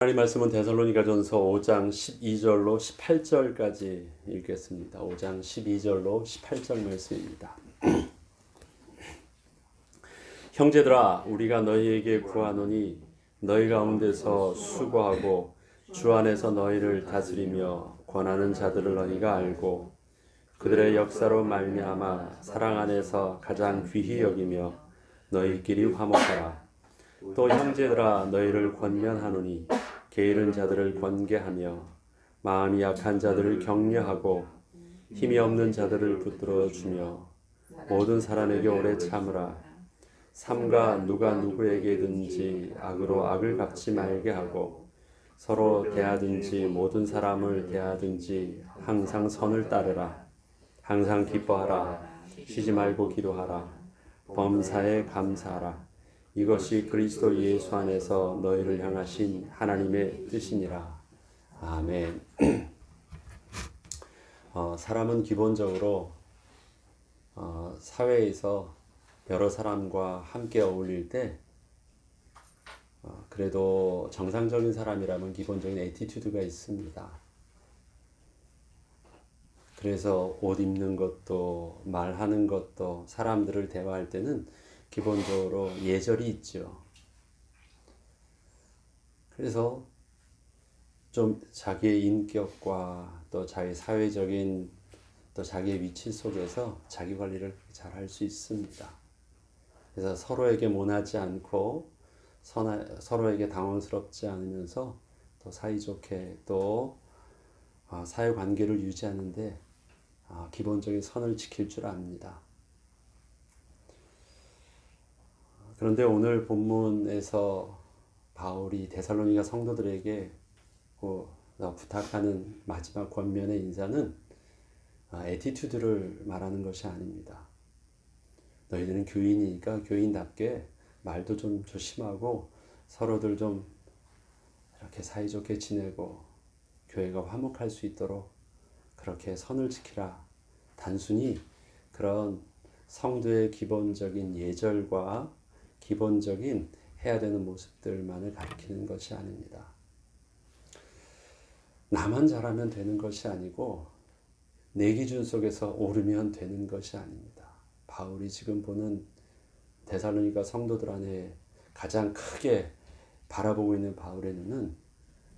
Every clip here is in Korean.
하나님 말씀은 데살로니가전서 5장 12절로 18절까지 읽겠습니다. 5장 12절로 18절 말씀입니다. 형제들아, 우리가 너희에게 구하노니 너희 가운데서 수고하고 주 안에서 너희를 다스리며 권하는 자들을 너희가 알고 그들의 역사로 말미암아 사랑 안에서 가장 귀히 여기며 너희끼리 화목하라. 또 형제들아, 너희를 권면하노니 게으른 자들을 권계하며 마음이 약한 자들을 격려하고 힘이 없는 자들을 붙들어 주며 모든 사람에게 오래 참으라. 삼가 누가 누구에게든지 악으로 악을 갚지 말게 하고 서로 대하든지 모든 사람을 대하든지 항상 선을 따르라. 항상 기뻐하라. 쉬지 말고 기도하라. 범사에 감사하라. 이것이 그리스도 예수 안에서 너희를 향하신 하나님의 뜻이니라. 아멘. 사람은 기본적으로 사회에서 여러 사람과 함께 어울릴 때 그래도 정상적인 사람이라면 기본적인 애티튜드가 있습니다. 그래서 옷 입는 것도 말하는 것도 사람들을 대화할 때는 기본적으로 예절이 있죠. 그래서 좀 자기의 인격과 또 자기 사회적인 또 자기의 위치 속에서 자기 관리를 잘 할 수 있습니다. 그래서 서로에게 모나지 않고 서로에게 당황스럽지 않으면서 또 사이좋게 또 사회관계를 유지하는데 기본적인 선을 지킬 줄 압니다. 그런데 오늘 본문에서 바울이 데살로니가 성도들에게 부탁하는 마지막 권면의 인사는 애티튜드를 말하는 것이 아닙니다. 너희들은 교인이니까 교인답게 말도 좀 조심하고 서로들 좀 이렇게 사이좋게 지내고 교회가 화목할 수 있도록 그렇게 선을 지키라. 단순히 그런 성도의 기본적인 예절과 기본적인 해야 되는 모습들만을 가리키는 것이 아닙니다. 나만 잘하면 되는 것이 아니고 내 기준 속에서 오르면 되는 것이 아닙니다. 바울이 지금 보는 데살로니가 성도들 안에 가장 크게 바라보고 있는 바울의 눈은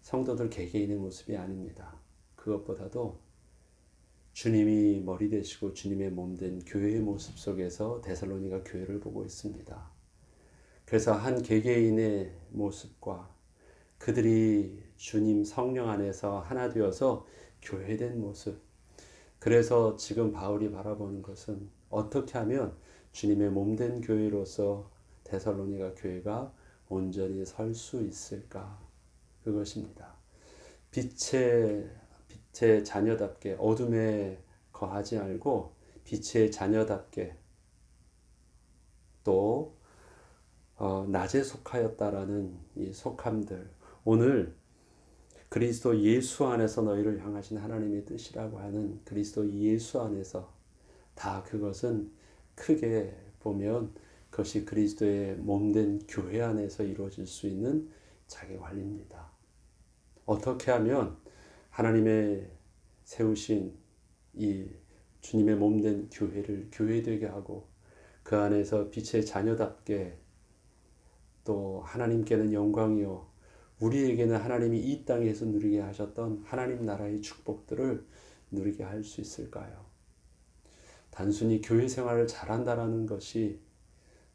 성도들 개개인의 모습이 아닙니다. 그것보다도 주님이 머리 되시고 주님의 몸 된 교회의 모습 속에서 데살로니가 교회를 보고 있습니다. 그래서 한 개개인의 모습과 그들이 주님 성령 안에서 하나 되어서 교회된 모습, 그래서 지금 바울이 바라보는 것은 어떻게 하면 주님의 몸된 교회로서 데살로니가 교회가 온전히 설 수 있을까? 그것입니다. 빛의 자녀답게 어둠에 거하지 말고 빛의 자녀답게 또 낮에 속하였다라는 이 속함들, 오늘 그리스도 예수 안에서 너희를 향하신 하나님의 뜻이라고 하는 그리스도 예수 안에서 다 그것은 크게 보면 그것이 그리스도의 몸된 교회 안에서 이루어질 수 있는 자기 관리입니다. 어떻게 하면 하나님의 세우신 이 주님의 몸된 교회를 교회되게 하고 그 안에서 빛의 자녀답게 또 하나님께는 영광이요 우리에게는 하나님이 이 땅에서 누리게 하셨던 하나님 나라의 축복들을 누리게 할 수 있을까요? 단순히 교회 생활을 잘한다라는 것이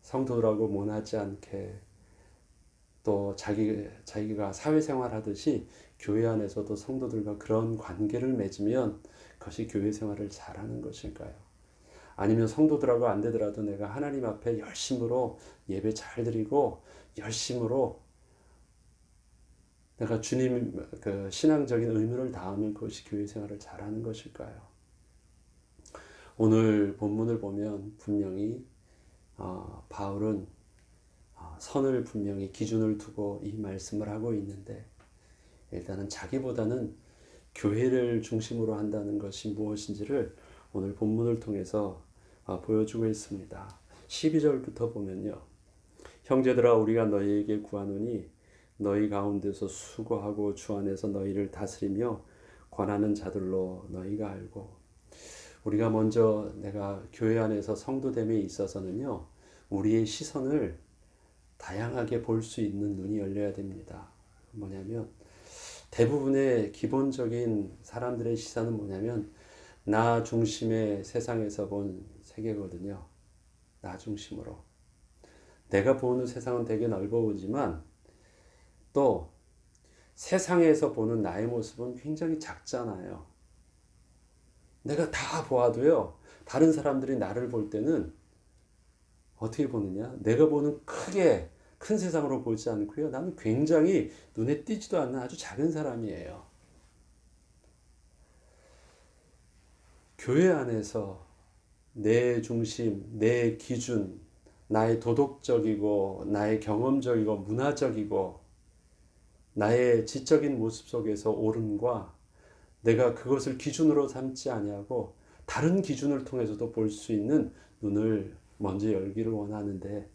성도들하고 모나지 않게 또 자기가 사회생활 하듯이 교회 안에서도 성도들과 그런 관계를 맺으면 그것이 교회 생활을 잘하는 것일까요? 아니면 성도들하고 안 되더라도 내가 하나님 앞에 열심으로 예배 잘 드리고 열심으로 내가 주님 그 신앙적인 의무를 다하면 그것이 교회 생활을 잘하는 것일까요? 오늘 본문을 보면 분명히 바울은 선을 분명히 기준을 두고 이 말씀을 하고 있는데 일단은 자기보다는 교회를 중심으로 한다는 것이 무엇인지를 오늘 본문을 통해서 보여주고 있습니다. 12절부터 보면요. 형제들아, 우리가 너희에게 구하노니 너희 가운데서 수고하고 주 안에서 너희를 다스리며 권하는 자들로 너희가 알고. 우리가 먼저 내가 교회 안에서 성도됨에 있어서는요, 우리의 시선을 다양하게 볼 수 있는 눈이 열려야 됩니다. 뭐냐면 대부분의 기본적인 사람들의 시선은 뭐냐면 나 중심의 세상에서 본 세계거든요. 나 중심으로. 내가 보는 세상은 되게 넓어 보지만 또 세상에서 보는 나의 모습은 굉장히 작잖아요. 내가 다 보아도요, 다른 사람들이 나를 볼 때는 어떻게 보느냐? 내가 보는 크게 큰 세상으로 보지 않고요. 나는 굉장히 눈에 띄지도 않는 아주 작은 사람이에요. 교회 안에서 내 중심, 내 기준, 나의 도덕적이고 나의 경험적이고 문화적이고 나의 지적인 모습 속에서 옳음과 내가 그것을 기준으로 삼지 아니하고 다른 기준을 통해서도 볼 수 있는 눈을 먼저 열기를 원하는데,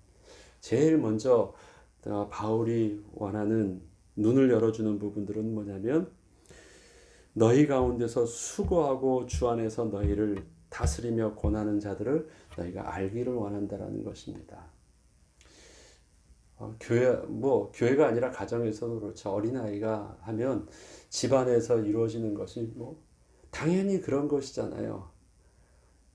제일 먼저 바울이 원하는 눈을 열어주는 부분들은 뭐냐면 너희 가운데서 수고하고 주 안에서 너희를 다스리며 권하는 자들을 너희가 알기를 원한다라는 것입니다. 교회가 아니라 가정에서도 그렇죠. 어린아이가 하면 집안에서 이루어지는 것이 당연히 그런 것이잖아요.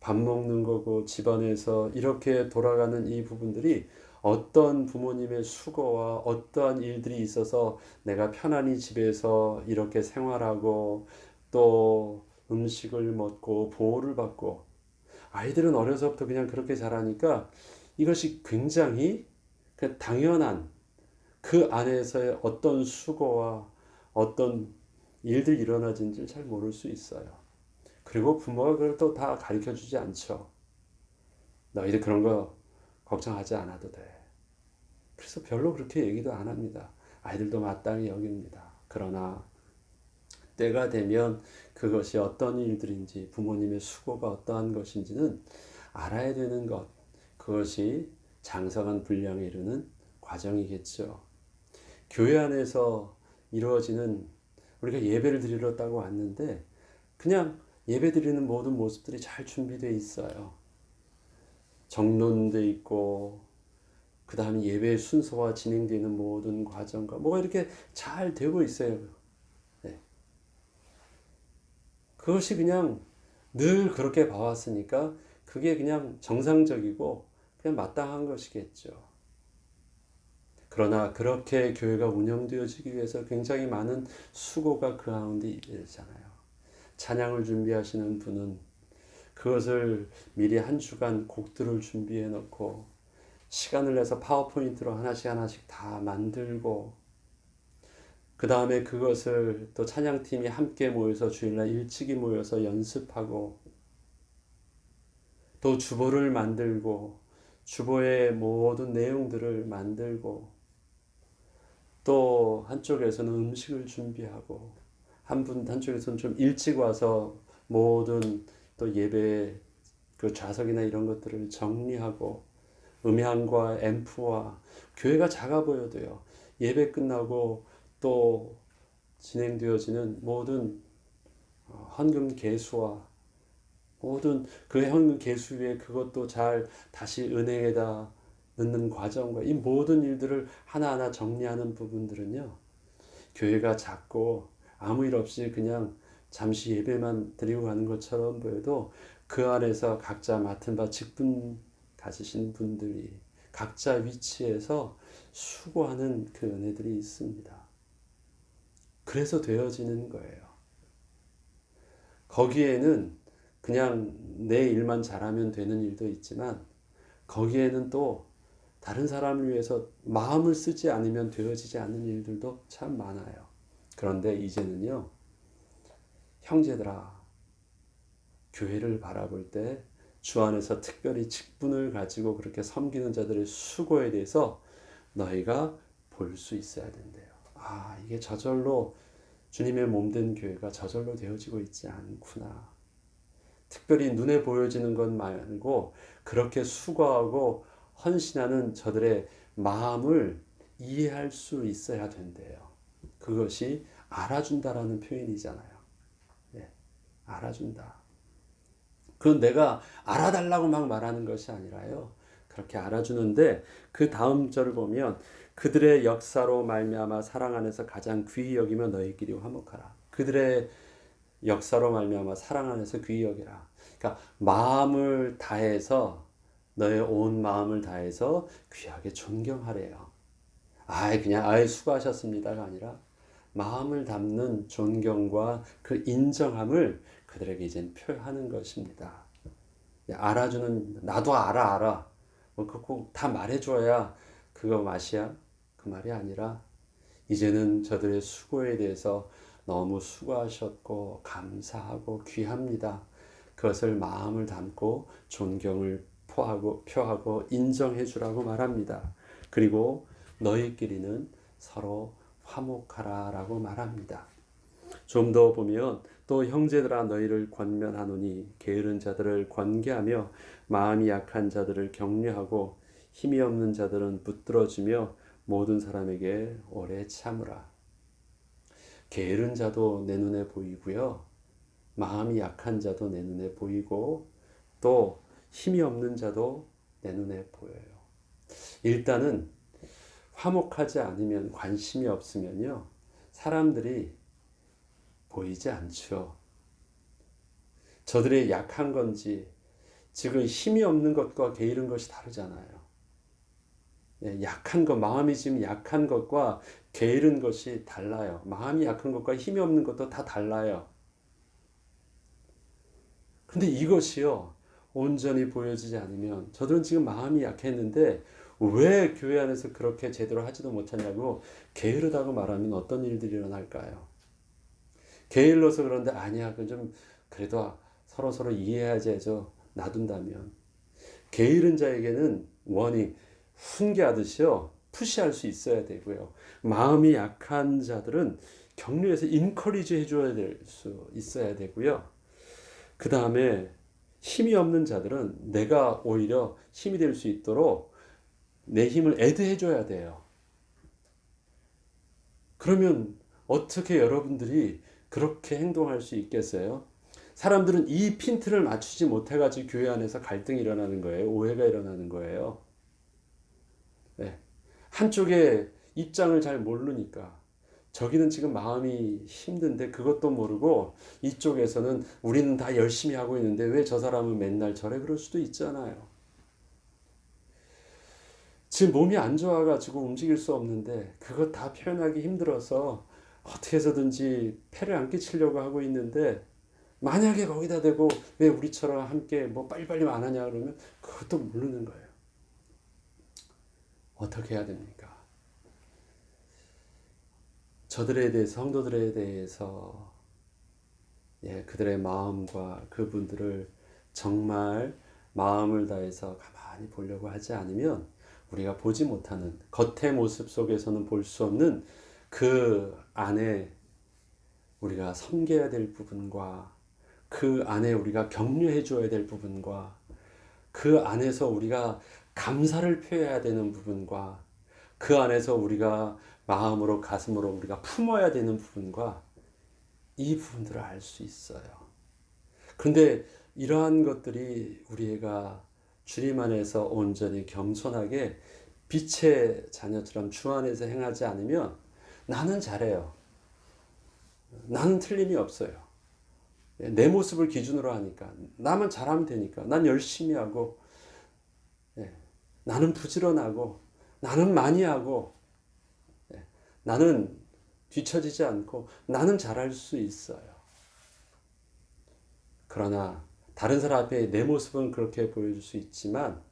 밥 먹는 거고 집안에서 이렇게 돌아가는 이 부분들이 어떤 부모님의 수고와 어떠한 일들이 있어서 내가 편안히 집에서 이렇게 생활하고 또 음식을 먹고 보호를 받고, 아이들은 어려서부터 그냥 그렇게 자라니까 이것이 굉장히 당연한 그 안에서의 어떤 수고와 어떤 일들이 일어나진지를 잘 모를 수 있어요. 그리고 부모가 그걸 또 다 가르쳐 주지 않죠. 너희들 그런 거 걱정하지 않아도 돼. 그래서 별로 그렇게 얘기도 안 합니다. 아이들도 마땅히 여깁니다. 그러나 때가 되면 그것이 어떤 일들인지, 부모님의 수고가 어떠한 것인지는 알아야 되는 것, 그것이 장성한 분량에 이르는 과정이겠죠. 교회 안에서 이루어지는, 우리가 예배를 드리러 왔는데 그냥 예배 드리는 모든 모습들이 잘 준비되어 있어요. 정론돼 있고, 그 다음에 예배 순서와 진행되는 모든 과정과 뭐가 이렇게 잘 되고 있어요. 네. 그것이 그냥 늘 그렇게 봐왔으니까 그게 그냥 정상적이고 그냥 마땅한 것이겠죠. 그러나 그렇게 교회가 운영되어지기 위해서 굉장히 많은 수고가 그 가운데 있잖아요. 찬양을 준비하시는 분은 그것을 미리 한 주간 곡들을 준비해 놓고 시간을 내서 파워포인트로 하나씩 하나씩 다 만들고, 그 다음에 그것을 또 찬양팀이 함께 모여서 주일날 일찍이 모여서 연습하고, 또 주보를 만들고 주보의 모든 내용들을 만들고, 또 한쪽에서는 음식을 준비하고, 한쪽에서는 좀 일찍 와서 모든 또 예배 그 좌석이나 이런 것들을 정리하고, 음향과 앰프와, 교회가 작아 보여도요, 예배 끝나고 또 진행되어지는 모든 헌금 개수와 모든 그 현금 개수 위에 그것도 잘 다시 은행에다 넣는 과정과 이 모든 일들을 하나하나 정리하는 부분들은요, 교회가 작고 아무 일 없이 그냥 잠시 예배만 드리고 가는 것처럼 보여도 그 안에서 각자 맡은 바 직분 가지신 분들이 각자 위치에서 수고하는 그 은혜들이 있습니다. 그래서 되어지는 거예요. 거기에는 그냥 내 일만 잘하면 되는 일도 있지만, 거기에는 또 다른 사람을 위해서 마음을 쓰지 않으면 되어지지 않는 일들도 참 많아요. 그런데 이제는요, 형제들아, 교회를 바라볼 때 주 안에서 특별히 직분을 가지고 그렇게 섬기는 자들의 수고에 대해서 너희가 볼 수 있어야 된대요. 아, 이게 저절로 주님의 몸된 교회가 저절로 되어지고 있지 않구나. 특별히 눈에 보여지는 것 말고 그렇게 수고하고 헌신하는 저들의 마음을 이해할 수 있어야 된대요. 그것이 알아준다라는 표현이잖아요. 예, 알아준다. 그건 내가 알아달라고 막 말하는 것이 아니라요. 그렇게 알아주는데 그 다음 절을 보면 그들의 역사로 말미암아 사랑 안에서 가장 귀히 여기며 너희끼리 화목하라. 그들의 역사로 말미암아 사랑 안에서 귀히 여기라. 그러니까 마음을 다해서 너의 온 마음을 다해서 귀하게 존경하래요. 그냥 수고하셨습니다가 아니라 마음을 담는 존경과 그 인정함을 그들에게 이제 표현하는 것입니다. 알아주는 나도 알아. 그거 꼭 다 말해줘야 그거 맛이야? 그 말이 아니라 이제는 저들의 수고에 대해서 너무 수고하셨고 감사하고 귀합니다. 그것을 마음을 담고 존경을 표하고 인정해 주라고 말합니다. 그리고 너희끼리는 서로 화목하라라고 말합니다. 좀 더 보면 또 형제들아 너희를 권면하노니 게으른 자들을 권계하며 마음이 약한 자들을 격려하고 힘이 없는 자들은 붙들어주며 모든 사람에게 오래 참으라. 게으른 자도 내 눈에 보이고요. 마음이 약한 자도 내 눈에 보이고 또 힘이 없는 자도 내 눈에 보여요. 일단은 화목하지 않으면 관심이 없으면요. 사람들이 보이지 않죠. 저들의 약한 건지 지금 힘이 없는 것과 게으른 것이 다르잖아요. 약한 것, 마음이 지금 약한 것과 게으른 것이 달라요. 마음이 약한 것과 힘이 없는 것도 다 달라요. 근데 이것이요, 온전히 보여지지 않으면 저들은 지금 마음이 약했는데 왜 교회 안에서 그렇게 제대로 하지도 못하냐고 게으르다고 말하면 어떤 일들이 일어날까요? 게을러서 그런데 아니야, 좀 그래도 서로 이해하지 해서 놔둔다면 게으른 자에게는 원이 훈계하듯이요 푸시할 수 있어야 되고요. 마음이 약한 자들은 격려해서 인커리지 해줘야 될 수 있어야 되고요. 그 다음에 힘이 없는 자들은 내가 오히려 힘이 될 수 있도록 내 힘을 애드해 줘야 돼요. 그러면 어떻게 여러분들이 그렇게 행동할 수 있겠어요? 사람들은 이 핀트를 맞추지 못해가지고 교회 안에서 갈등이 일어나는 거예요. 오해가 일어나는 거예요. 네. 한쪽에 입장을 잘 모르니까 저기는 지금 마음이 힘든데 그것도 모르고 이쪽에서는 우리는 다 열심히 하고 있는데 왜 저 사람은 맨날 저래 그럴 수도 있잖아요. 지금 몸이 안 좋아가지고 움직일 수 없는데 그것 다 표현하기 힘들어서 어떻게 해서든지 폐를 안 끼치려고 하고 있는데 만약에 거기다 대고 왜 우리처럼 함께 뭐 빨리빨리 안 하냐 그러면 그것도 모르는 거예요. 어떻게 해야 됩니까? 저들에 대해서 성도들에 대해서 그들의 마음과 그분들을 정말 마음을 다해서 가만히 보려고 하지 않으면 우리가 보지 못하는 겉의 모습 속에서는 볼 수 없는 그 안에 우리가 섬겨야 될 부분과 그 안에 우리가 격려해 줘야 될 부분과 그 안에서 우리가 감사를 표해야 되는 부분과 그 안에서 우리가 마음으로 가슴으로 우리가 품어야 되는 부분과 이 부분들을 알 수 있어요. 그런데 이러한 것들이 우리가 주님 안에서 온전히 겸손하게 빛의 자녀처럼 주 안에서 행하지 않으면 나는 잘해요. 나는 틀림이 없어요. 내 모습을 기준으로 하니까 나만 잘하면 되니까 난 열심히 하고 나는 부지런하고 나는 많이 하고 나는 뒤처지지 않고 나는 잘할 수 있어요. 그러나 다른 사람 앞에 내 모습은 그렇게 보여줄 수 있지만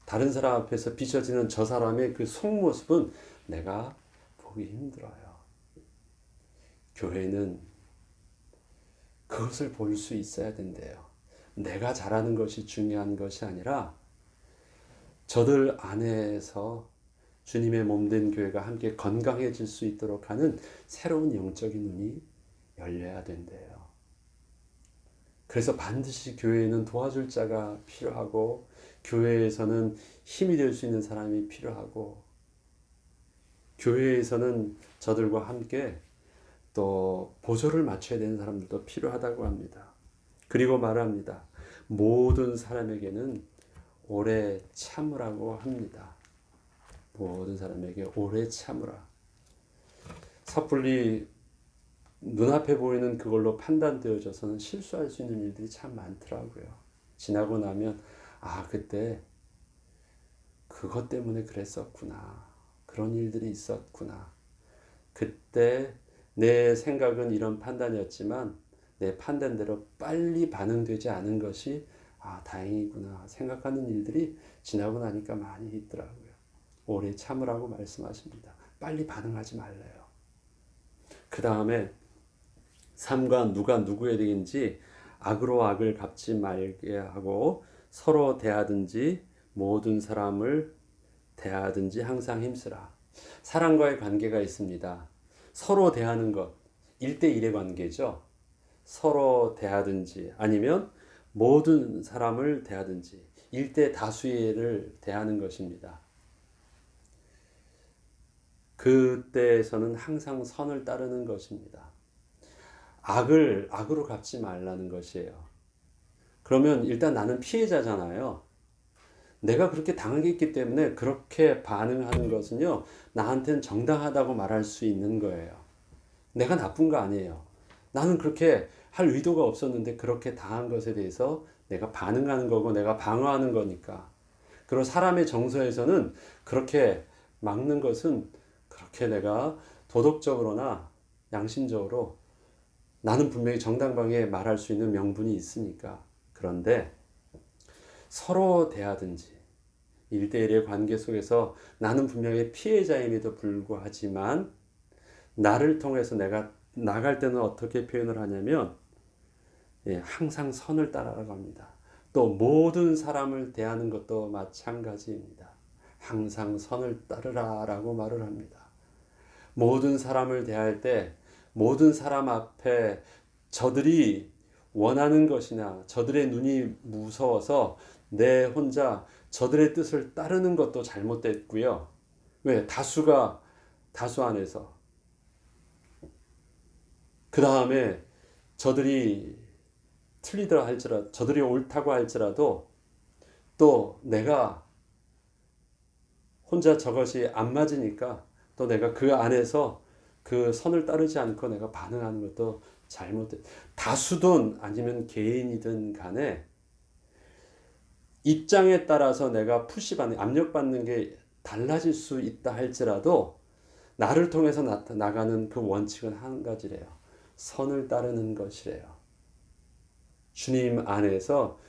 다른 사람 앞에서 비춰지는 저 사람의 그 속모습은 내가 보기 힘들어요. 교회는 그것을 볼 수 있어야 된대요. 내가 잘하는 것이 중요한 것이 아니라 저들 안에서 주님의 몸된 교회가 함께 건강해질 수 있도록 하는 새로운 영적인 눈이 열려야 된대요. 그래서 반드시 교회에는 도와줄 자가 필요하고 교회에서는 힘이 될 수 있는 사람이 필요하고 교회에서는 저들과 함께 또 보조를 맞춰야 되는 사람들도 필요하다고 합니다. 그리고 말합니다. 모든 사람에게는 오래 참으라고 합니다. 모든 사람에게 오래 참으라. 섣불리 눈앞에 보이는 그걸로 판단되어져서는 실수할 수 있는 일들이 참 많더라고요. 지나고 나면 그때 그것 때문에 그랬었구나. 그런 일들이 있었구나. 그때 내 생각은 이런 판단이었지만 내 판단대로 빨리 반응되지 않은 것이 다행이구나 생각하는 일들이 지나고 나니까 많이 있더라고요. 오래 참으라고 말씀하십니다. 빨리 반응하지 말래요. 그 다음에 삼가 누가 누구에게인지 악으로 악을 갚지 말게 하고 서로 대하든지 모든 사람을 대하든지 항상 힘쓰라. 사람과의 관계가 있습니다. 서로 대하는 것, 1대1의 관계죠. 서로 대하든지 아니면 모든 사람을 대하든지 1대 다수를 대하는 것입니다. 그때에서는 항상 선을 따르는 것입니다. 악으로 갚지 말라는 것이에요. 그러면 일단 나는 피해자잖아요. 내가 그렇게 당하겠기 때문에 그렇게 반응하는 것은요, 나한테는 정당하다고 말할 수 있는 거예요. 내가 나쁜 거 아니에요. 나는 그렇게 할 의도가 없었는데 그렇게 당한 것에 대해서 내가 반응하는 거고 내가 방어하는 거니까. 그리고 사람의 정서에서는 그렇게 막는 것은 그렇게 내가 도덕적으로나 양심적으로 나는 분명히 정당방위에 말할 수 있는 명분이 있으니까. 그런데 서로 대하든지 1대1의 관계 속에서 나는 분명히 피해자임에도 불구하지만 나를 통해서 내가 나갈 때는 어떻게 표현을 하냐면 항상 선을 따라라고 합니다. 또 모든 사람을 대하는 것도 마찬가지입니다. 항상 선을 따르라라고 말을 합니다. 모든 사람을 대할 때 모든 사람 앞에 저들이 원하는 것이나 저들의 눈이 무서워서 내 혼자 저들의 뜻을 따르는 것도 잘못됐고요. 왜? 다수 안에서. 그 다음에 저들이 틀리더라 할지라도, 저들이 옳다고 할지라도 또 내가 혼자 저것이 안 맞으니까 또 내가 그 안에서 그 선을 따르지 않고 내가 반응하는 것도 잘못돼. 다수든 아니면 개인이든 간에 입장에 따라서 내가 푸시받는, 압력받는 게 달라질 수 있다 할지라도 나를 통해서 나가는 그 원칙은 한 가지래요. 선을 따르는 것이래요. 주님 안에서,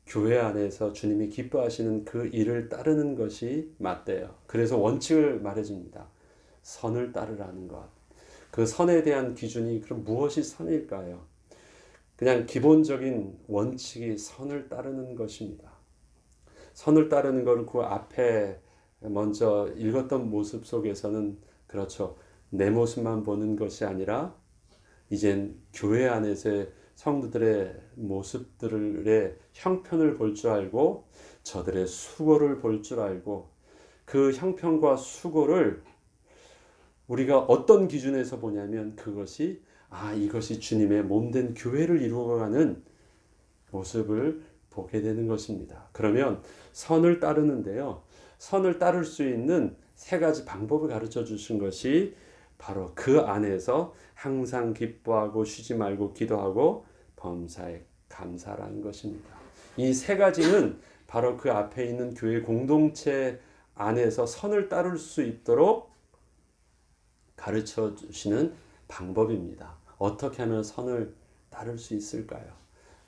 교회 안에서 주님이 기뻐하시는 그 일을 따르는 것이 맞대요. 그래서 원칙을 말해줍니다. 선을 따르라는 것. 그 선에 대한 기준이 그럼 무엇이 선일까요? 그냥 기본적인 원칙이 선을 따르는 것입니다. 선을 따르는 것은 그 앞에 먼저 읽었던 모습 속에서는 그렇죠. 내 모습만 보는 것이 아니라 이젠 교회 안에서의 성도들의 모습들의 형편을 볼 줄 알고 저들의 수고를 볼 줄 알고 그 형편과 수고를 우리가 어떤 기준에서 보냐면 그것이 이것이 주님의 몸된 교회를 이루어가는 모습을 보게 되는 것입니다. 그러면 선을 따르는데요. 선을 따를 수 있는 3가지 방법을 가르쳐 주신 것이 바로 그 안에서 항상 기뻐하고 쉬지 말고 기도하고 범사에 감사라는 것입니다. 이 3가지는 바로 그 앞에 있는 교회 공동체 안에서 선을 따를 수 있도록 가르쳐 주시는 방법입니다. 어떻게 하면 선을 따를 수 있을까요?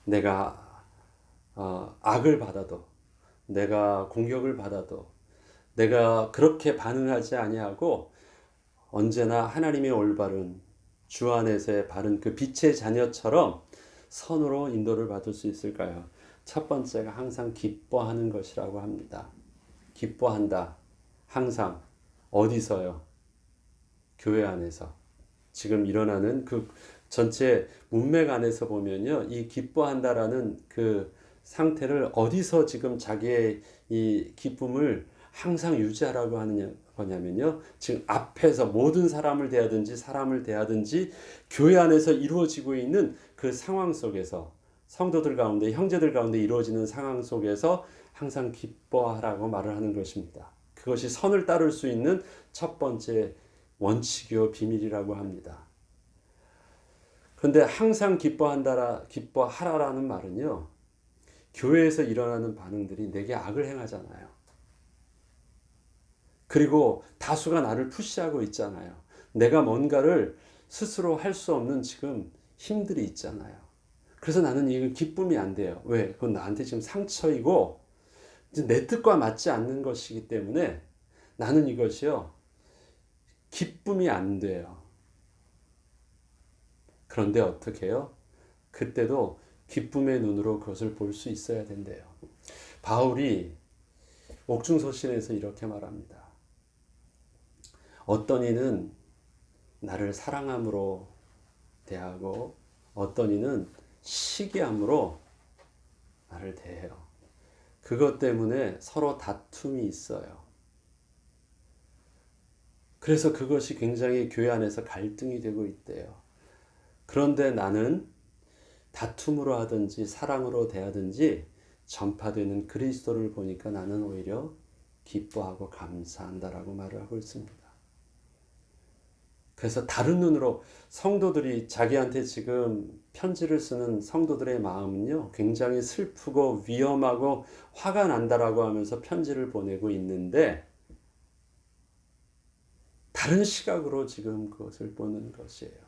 내가 악을 받아도, 내가 공격을 받아도, 내가 그렇게 반응하지 아니하고 언제나 하나님의 올바른 주 안에서의 바른 그 빛의 자녀처럼 선으로 인도를 받을 수 있을까요? 첫 번째가 항상 기뻐하는 것이라고 합니다. 기뻐한다. 항상. 어디서요? 교회 안에서. 지금 일어나는 그 전체 문맥 안에서 보면요. 이 기뻐한다라는 그 상태를 어디서 지금 자기의 이 기쁨을 항상 유지하라고 하느냐 뭐냐면요. 지금 앞에서 모든 사람을 대하든지 교회 안에서 이루어지고 있는 그 상황 속에서 성도들 가운데 형제들 가운데 이루어지는 상황 속에서 항상 기뻐하라고 말을 하는 것입니다. 그것이 선을 따를 수 있는 첫 번째 원칙이요 비밀이라고 합니다. 그런데 항상 기뻐하라라는 말은요. 교회에서 일어나는 반응들이 내게 악을 행하잖아요. 그리고 다수가 나를 푸시하고 있잖아요. 내가 뭔가를 스스로 할 수 없는 지금 힘들이 있잖아요. 그래서 나는 이거 기쁨이 안 돼요. 왜? 그건 나한테 지금 상처이고 내 뜻과 맞지 않는 것이기 때문에 나는 이것이요. 기쁨이 안 돼요. 그런데 어떻게 해요? 그때도 기쁨의 눈으로 그것을 볼 수 있어야 된대요. 바울이 옥중서신에서 이렇게 말합니다. 어떤 이는 나를 사랑함으로 대하고 어떤 이는 시기함으로 나를 대해요. 그것 때문에 서로 다툼이 있어요. 그래서 그것이 굉장히 교회 안에서 갈등이 되고 있대요. 그런데 나는 다툼으로 하든지 사랑으로 대하든지 전파되는 그리스도를 보니까 나는 오히려 기뻐하고 감사한다라고 말을 하고 있습니다. 그래서 다른 눈으로 성도들이 자기한테 지금 편지를 쓰는 성도들의 마음은요, 굉장히 슬프고 위험하고 화가 난다라고 하면서 편지를 보내고 있는데 다른 시각으로 지금 그것을 보는 것이에요.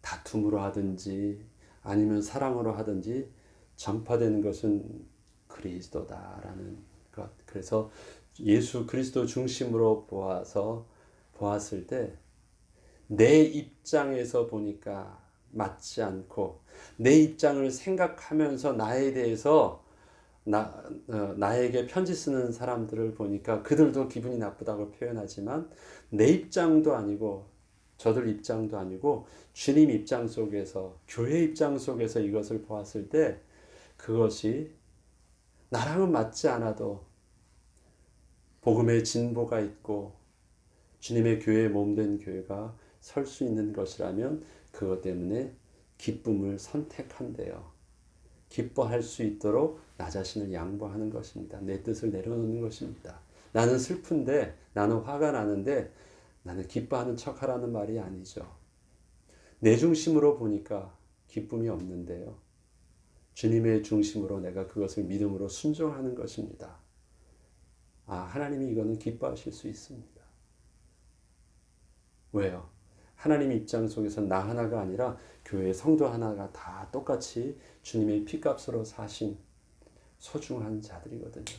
다툼으로 하든지 아니면 사랑으로 하든지 전파되는 것은 그리스도다라는 것. 그래서 예수 그리스도 중심으로 보았을 때 내 입장에서 보니까 맞지 않고 내 입장을 생각하면서 나에 대해서 나에게 편지 쓰는 사람들을 보니까 그들도 기분이 나쁘다고 표현하지만 내 입장도 아니고 저들 입장도 아니고 주님 입장 속에서 교회 입장 속에서 이것을 보았을 때 그것이 나랑은 맞지 않아도 복음의 진보가 있고 주님의 교회에 몸된 교회가 설 수 있는 것이라면 그것 때문에 기쁨을 선택한대요. 기뻐할 수 있도록 나 자신을 양보하는 것입니다. 내 뜻을 내려놓는 것입니다. 나는 슬픈데 나는 화가 나는데 나는 기뻐하는 척하라는 말이 아니죠. 내 중심으로 보니까 기쁨이 없는데요. 주님의 중심으로 내가 그것을 믿음으로 순종하는 것입니다. 하나님이 이거는 기뻐하실 수 있습니다. 왜요? 하나님 입장 속에서 나 하나가 아니라 교회 성도 하나가 다 똑같이 주님의 피값으로 사신 소중한 자들이거든요.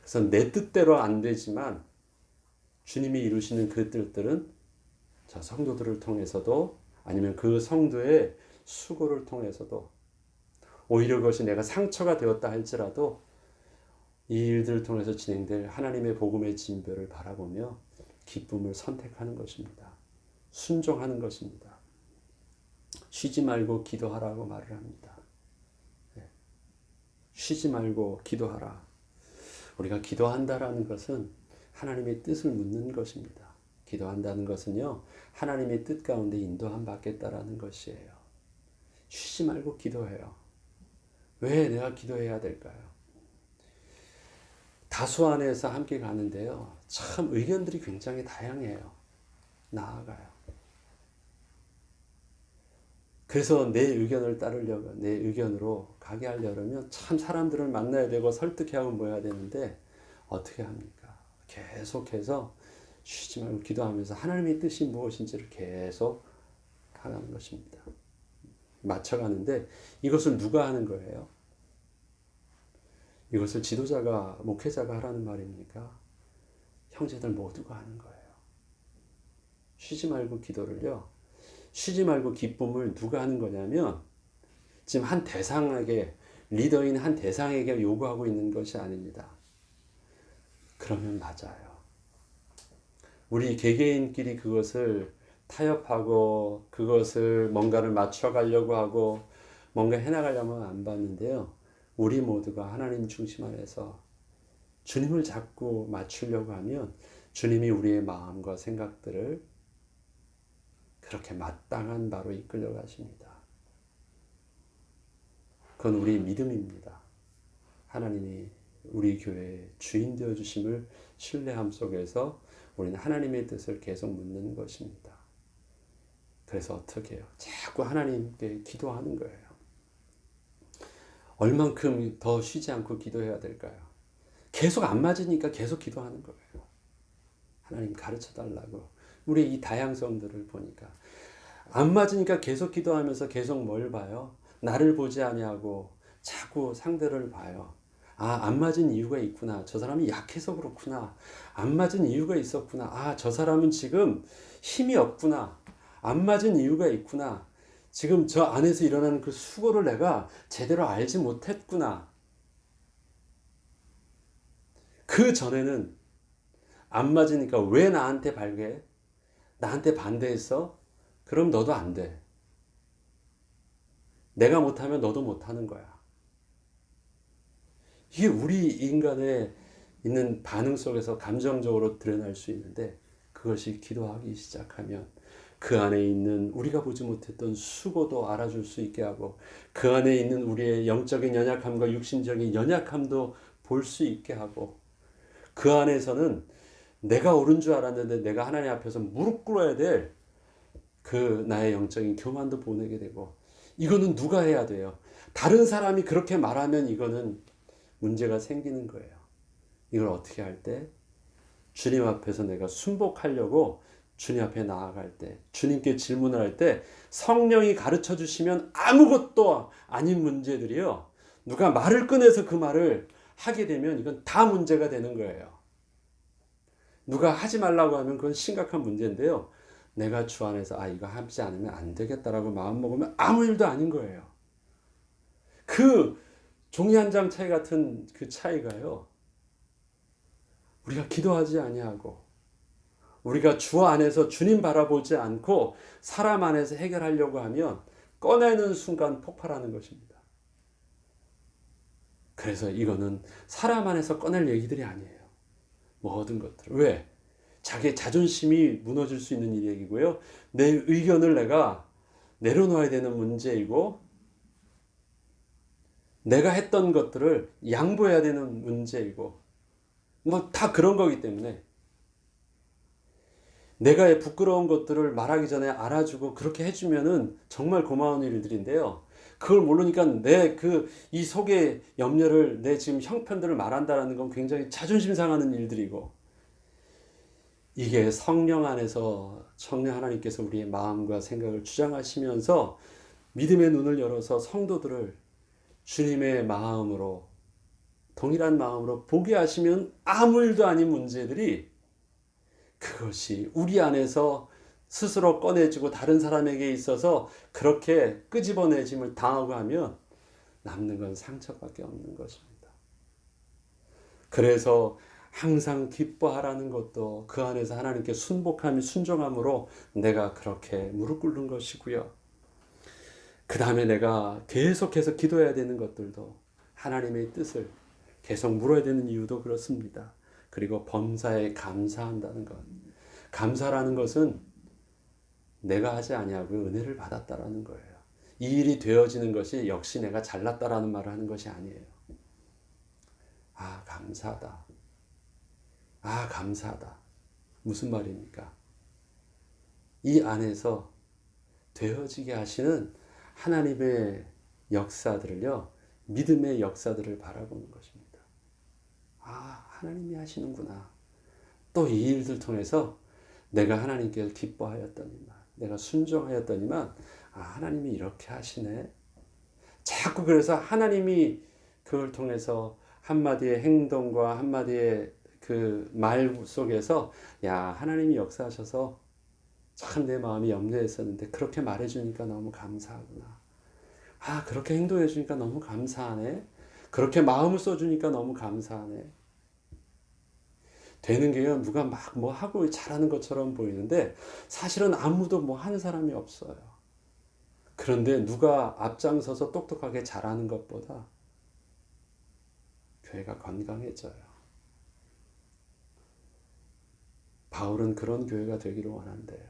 그래서 내 뜻대로 안 되지만 주님이 이루시는 그 뜻들은 저 성도들을 통해서도 아니면 그 성도의 수고를 통해서도 오히려 그것이 내가 상처가 되었다 할지라도 이 일들을 통해서 진행될 하나님의 복음의 진보를 바라보며 기쁨을 선택하는 것입니다. 순종하는 것입니다. 쉬지 말고 기도하라고 말을 합니다. 쉬지 말고 기도하라. 우리가 기도한다라는 것은 하나님의 뜻을 묻는 것입니다. 기도한다는 것은요, 하나님의 뜻 가운데 인도함 받겠다라는 것이에요. 쉬지 말고 기도해요. 왜 내가 기도해야 될까요? 다수 안에서 함께 가는데요, 참 의견들이 굉장히 다양해요. 나아가요. 그래서 내 의견을 따르려고, 내 의견으로 가게 하려면 참 사람들을 만나야 되고 설득해야 하고 모여야 되는데 어떻게 합니까? 계속해서 쉬지 말고 기도하면서 하나님의 뜻이 무엇인지를 계속 하는 것입니다. 맞춰가는데 이것을 누가 하는 거예요? 이것을 지도자가, 목회자가 하라는 말입니까? 형제들 모두가 하는 거예요. 쉬지 말고 기도를요, 쉬지 말고 기쁨을 누가 하는 거냐면 지금 한 대상에게, 리더인 한 대상에게 요구하고 있는 것이 아닙니다. 그러면 맞아요. 우리 개개인끼리 그것을 타협하고 그것을 뭔가를 맞춰가려고 하고 뭔가 해나가려면 안 받는데요. 우리 모두가 하나님 중심 안에서 주님을 자꾸 맞추려고 하면 주님이 우리의 마음과 생각들을 그렇게 마땅한 바로 이끌려 가십니다. 그건 우리의 믿음입니다. 하나님이 우리 교회의 주인 되어 주심을 신뢰함 속에서 우리는 하나님의 뜻을 계속 묻는 것입니다. 그래서 어떻게 해요? 자꾸 하나님께 기도하는 거예요. 얼만큼 더 쉬지 않고 기도해야 될까요? 계속 안 맞으니까 계속 기도하는 거예요. 하나님 가르쳐 달라고. 우리 이 다양성들을 보니까 안 맞으니까 계속 기도하면서 계속 뭘 봐요? 나를 보지 아니하고 자꾸 상대를 봐요. 아, 안 맞은 이유가 있구나. 저 사람이 약해서 그렇구나. 안 맞은 이유가 있었구나. 아, 저 사람은 지금 힘이 없구나. 안 맞은 이유가 있구나. 지금 저 안에서 일어나는 그 수고를 내가 제대로 알지 못했구나. 그 전에는 안 맞으니까 왜 나한테 발괴해? 나한테 반대했어? 그럼 너도 안 돼. 내가 못하면 너도 못하는 거야. 이게 우리 인간의 있는 반응 속에서 감정적으로 드러날 수 있는데 그것이 기도하기 시작하면 그 안에 있는 우리가 보지 못했던 수고도 알아줄 수 있게 하고 그 안에 있는 우리의 영적인 연약함과 육신적인 연약함도 볼 수 있게 하고 그 안에서는 내가 옳은 줄 알았는데 내가 하나님 앞에서 무릎 꿇어야 될 그 나의 영적인 교만도 보내게 되고 이거는 누가 해야 돼요? 다른 사람이 그렇게 말하면 이거는 문제가 생기는 거예요. 이걸 어떻게 할 때? 주님 앞에서 내가 순복하려고 주님 앞에 나아갈 때, 주님께 질문을 할 때 성령이 가르쳐 주시면 아무것도 아닌 문제들이요. 누가 말을 꺼내서 그 말을 하게 되면 이건 다 문제가 되는 거예요. 누가 하지 말라고 하면 그건 심각한 문제인데요. 내가 주 안에서 이거 하지 않으면 안 되겠다라고 마음먹으면 아무 일도 아닌 거예요. 그 종이 한 장 차이 같은 그 차이가요. 우리가 기도하지 아니하고 우리가 주 안에서 주님 바라보지 않고 사람 안에서 해결하려고 하면 꺼내는 순간 폭발하는 것입니다. 그래서 이거는 사람 안에서 꺼낼 얘기들이 아니에요. 모든 것들. 왜? 자기의 자존심이 무너질 수 있는 얘기고요. 내 의견을 내가 내려놓아야 되는 문제이고 내가 했던 것들을 양보해야 되는 문제이고 뭐 다 그런 거기 때문에 내가 부끄러운 것들을 말하기 전에 알아주고 그렇게 해주면은 정말 고마운 일들인데요. 그걸 모르니까 이 속의 염려를 내 지금 형편들을 말한다라는 건 굉장히 자존심 상하는 일들이고 이게 성령 안에서 성령 하나님께서 우리의 마음과 생각을 주장하시면서 믿음의 눈을 열어서 성도들을 주님의 마음으로 동일한 마음으로 보게 하시면 아무 일도 아닌 문제들이 그것이 우리 안에서 스스로 꺼내지고 다른 사람에게 있어서 그렇게 끄집어내짐을 당하고 하면 남는 건 상처밖에 없는 것입니다. 그래서 항상 기뻐하라는 것도 그 안에서 하나님께 순복함이 순종함으로 내가 그렇게 무릎 꿇는 것이고요. 그 다음에 내가 계속해서 기도해야 되는 것들도 하나님의 뜻을 계속 물어야 되는 이유도 그렇습니다. 그리고 범사에 감사한다는 것. 감사라는 것은 내가 하지 아니하고 은혜를 받았다라는 거예요. 이 일이 되어지는 것이 역시 내가 잘났다라는 말을 하는 것이 아니에요. 감사하다. 감사하다. 무슨 말입니까? 이 안에서 되어지게 하시는 하나님의 역사들을요, 믿음의 역사들을 바라보는 것입니다. 하나님이 하시는구나. 또 이 일들 통해서 내가 하나님께 기뻐하였더니만, 내가 순종하였더니만, 하나님이 이렇게 하시네. 자꾸 그래서 하나님이 그걸 통해서 한마디의 행동과 한마디의 그 말 속에서 하나님이 역사하셔서 참 내 마음이 염려했었는데 그렇게 말해주니까 너무 감사하구나. 그렇게 행동해주니까 너무 감사하네. 그렇게 마음을 써주니까 너무 감사하네. 되는 게요, 누가 막 뭐 하고 잘하는 것처럼 보이는데 사실은 아무도 뭐 하는 사람이 없어요. 그런데 누가 앞장서서 똑똑하게 잘하는 것보다 교회가 건강해져요. 바울은 그런 교회가 되기를 원한대요.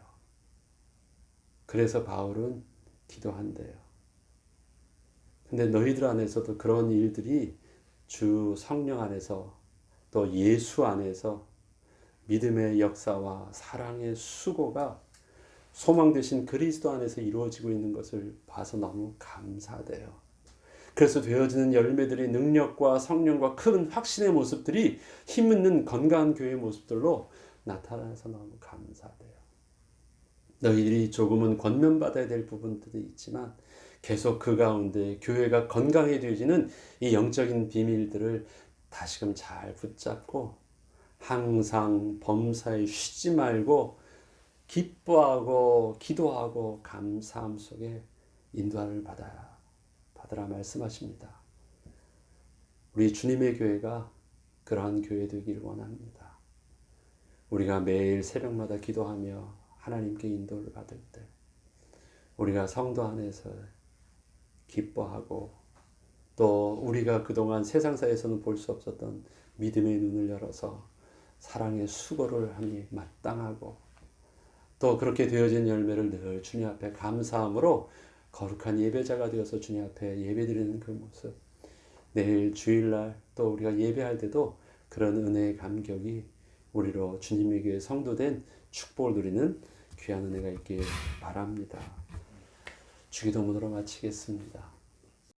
그래서 바울은 기도한대요. 근데 너희들 안에서도 그런 일들이 주 성령 안에서 또 예수 안에서 믿음의 역사와 사랑의 수고가 소망 되신 그리스도 안에서 이루어지고 있는 것을 봐서 너무 감사돼요. 그래서 되어지는 열매들이 능력과 성령과 큰 확신의 모습들이 힘있는 건강한 교회의 모습들로 나타나서 너무 감사돼요. 너희들이 조금은 권면받아야 될 부분들이 있지만 계속 그 가운데 교회가 건강해지는 이 영적인 비밀들을 다시금 잘 붙잡고 항상 범사에 쉬지 말고 기뻐하고 기도하고 감사함 속에 인도함을 받으라 말씀하십니다. 우리 주님의 교회가 그러한 교회 되기를 원합니다. 우리가 매일 새벽마다 기도하며 하나님께 인도를 받을 때 우리가 성도 안에서 기뻐하고 또 우리가 그동안 세상사에서는 볼 수 없었던 믿음의 눈을 열어서 사랑의 수고를 함이 마땅하고 또 그렇게 되어진 열매를 늘 주님 앞에 감사함으로 거룩한 예배자가 되어서 주님 앞에 예배드리는 그 모습, 내일 주일날 또 우리가 예배할 때도 그런 은혜의 감격이 우리로 주님의 교회 성도된 축복을 누리는 귀한 은혜가 있길 바랍니다. 주기도문으로 마치겠습니다.